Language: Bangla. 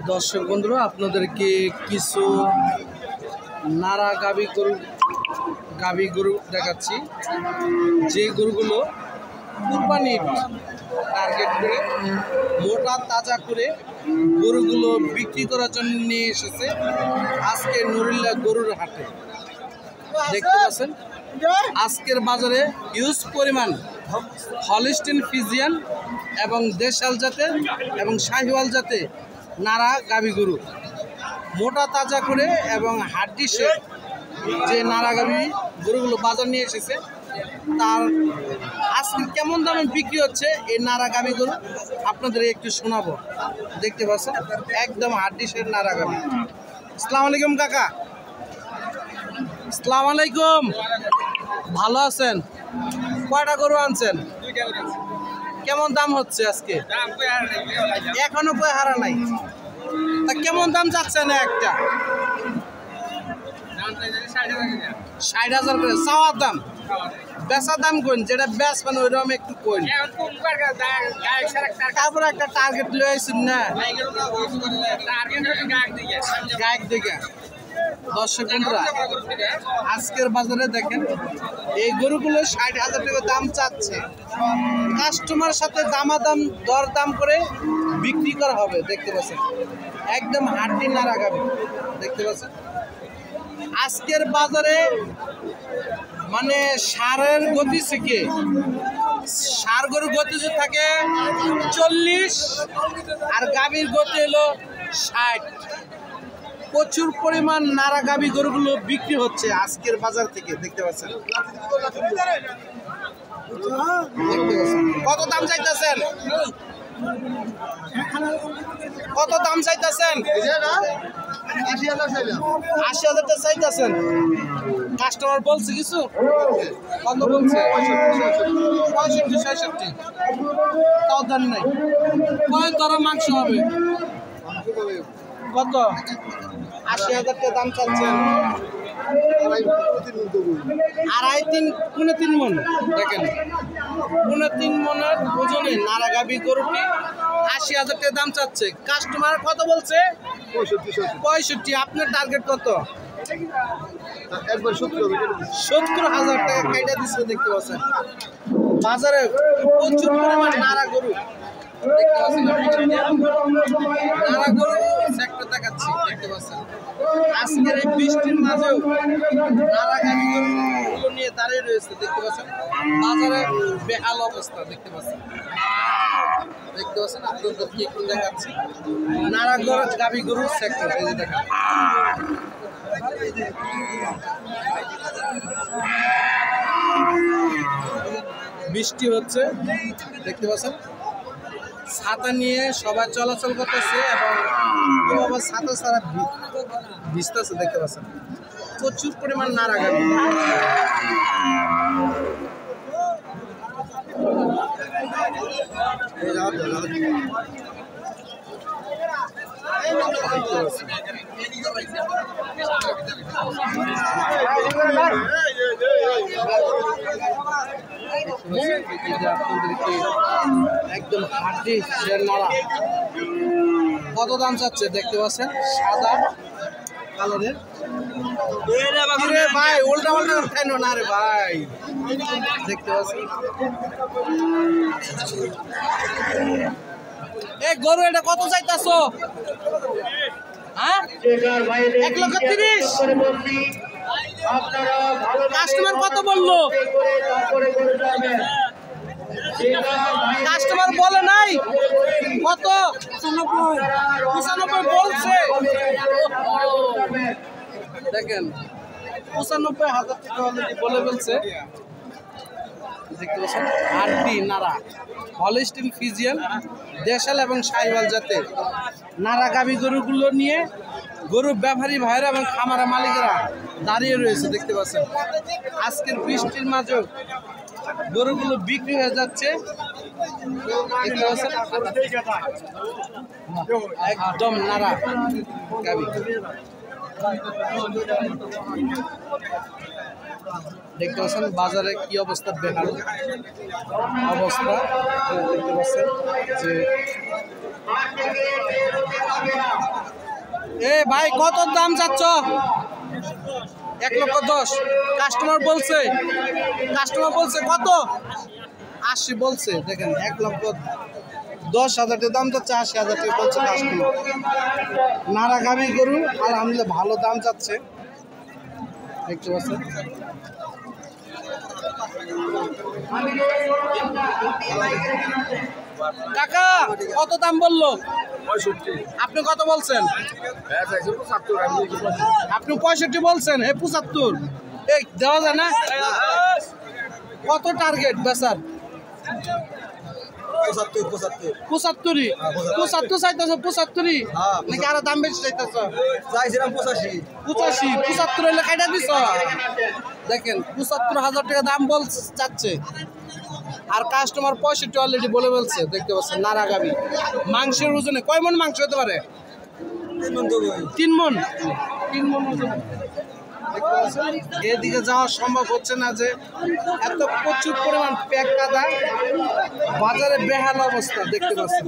দর্শক বন্ধুরা আপনাদেরকে কিছু নারা গাভী গরু দেখাচ্ছি, যে গরুগুলো কুরবানির টার্গেট করে মোটা তাজা করে গরুগুলো বিক্রি করার জন্য নিয়ে এসেছে আজকে নুরুল্লাহ গরুর হাটে। দেখতে পাচ্ছেন আজকের বাজারে হিউজ পরিমাণ হলিস্টিন ফ্রিজিয়ান এবং দেশাল জাতের এবং শাহিওয়াল জাতের নারা গাভী গরু মোটা তাজা করে এবং হাড্ডিসের যে নারা গাভী গরুগুলো বাজার নিয়ে এসেছে, তার আজকে কেমন দামে বিক্রি হচ্ছে এই নারা গাভী গরু আপনাদের একটু শোনাবো। দেখতে পাচ্ছেন একদম হাড্ডিসের নারা গাভী। আসসালামু আলাইকুম কাকা। আসসালামু আলাইকুম, ভালো আছেন? কয়টা গরু আনছেন? কেমন দাম হচ্ছে আজকে? এখনো কই হারা নাই। তা কেমন দাম যাচ্ছে না একটা? 60,000 করে চাওয়ার দাম, বেচার দাম কোন যেটা বেচ মানে ওইরকম একটু কোন। তারপরে একটা টার্গেট লয়েছেন না গায়ক দিকে। দর্শক বন্ধুরা আজকের বাজারে দেখেন এই গরুগুলো 60,000 টাকা দাম চাচ্ছে, কাস্টমার সাথে দামাদাম দরদাম করে বিক্রি করা হবে। দেখতে পাচ্ছেন একদম হাড্ডি নারা গাভী। দেখতে পাচ্ছেন আজকের বাজারে মানে সারের গতি থেকে সার গরুর গতি যে থাকে 40 আর গাভীর গতি হলো 60। প্রচুর পরিমাণ নারা গাভী গরুগুলো বিক্রি হচ্ছে আজকের বাজার থেকে। দেখতে পাচ্ছেন কত দাম চাইতেছেন? কত দাম চাইতেছেন? 80,000 টাকা চাইতেছেন। কাস্টমার বলছে কিছু? কত বলছে? 65-66। তাও দাম নাই। কয় তরা মাংস হবে? কত? 80,000 টাকা দাম চাচ্ছেন। 2.5-3 মন। দেখেন 3 মনের ওজনে নারা গাভী গরুটি 80,000 টাকা দাম চাচ্ছে। কাস্টমার কত বলছে? 65। আপনার টার্গেট কত? 70,000 টাকা কেটে দিচ্ছে। দেখতে পাচ্ছেন বাজারে প্রচুর পরিমাণ নারা গরু। দেখতে পাচ্ছেন নারা গরু সেক্টর দেখাচ্ছি। দেখতে পাচ্ছেন আজকের এই বৃষ্টির মাঝেও নারা গাভী গরুগুলো নিয়ে দাঁড়িয়ে রয়েছে। দেখতে পাচ্ছেন বাজারে বেহাল অবস্থা। দেখতে পাচ্ছেন আপনাদেরকে একটু দেখাচ্ছি নারা গাভী গরুর সেক্টর। এই যে দেখেন বৃষ্টি হচ্ছে। দেখতে পাচ্ছেন ছাতা নিয়ে সবাই চলাচল করতেছে এবং কেউ আবার ছাতা ছাড়া ভিজতেছে। দেখতে পাচ্ছেন প্রচুর পরিমাণ নারা গাভী। একদম হাড্ডি নারা। কত দাম চাচ্ছে? দেখতে পাচ্ছেন সাদা কালারের। ভাই উল্টা পাল্টা উঠাইনো না রে ভাই। দেখতে পাচ্ছেন এই গরু এটা কত চাইতাছো? হ্যাঁ 1,30,000। কাস্টমার কত বললো? কাস্টমার বলে নাই কত? 95 বলছে। দেখেন 95,000 টাকা অলরেডি বলে বলছে। দেখতে পাচ্ছেন হাড্ডি নারা হলিস্টিন ফ্রিজিয়ান দেশাল এবং শাহিওয়াল জাতের নারা গাভী গরুগুলো নিয়ে গরু ব্যাপারী ভাইরা এবং খামারা মালিকেরা দাঁড়িয়ে রয়েছে। দেখতে পাচ্ছেন আজকের বৃষ্টির মাঝেও গরুগুলো বিক্রি হয়ে যাচ্ছে। একদম নারা গাভী। দেখতে পাচ্ছেন বাজারে কি অবস্থা, বেহাল অবস্থা। দেখতে পাচ্ছেন যে এ ভাই কত দাম চাচ্ছ? 1,10,000। কাস্টমার বলছে কত? 80 বলছে। দেখেন 1,10,000 টাকা দাম চাচ্ছে, 80,000 টাকা বলছে কাস্টমার। নারা গাভী গরু আলহামদুলিল্লাহ ভালো দাম চাচ্ছে, দেখতে পাচ্ছেন। কাকা কত দাম বললো? 65। আপনি কত বলছেন? আপনি 65 বলছেন, 75 এই দেওয়া যায় না? কত টার্গেট বেচার? 75 চাইতেছ? 75 নাকি আরো দাম বেশি চাইতেছ? 85 হলে কাটা দিছ। দেখেন 75,000 টাকা দাম চাচ্ছে, আর কাস্টমার 65 অলরেডি বলে বলছে। দেখতে পাচ্ছেন নারা গাভী। মাংসের ওজনে কয় মন মাংস হতে পারে? 3 মন। 3 মন ওজন। এদিকে যাওয়া সম্ভব হচ্ছে না, যে এত প্রচুর পরিমাণ প্যাক কাদা, বাজারে বেহাল অবস্থা দেখতে পাচ্ছেন।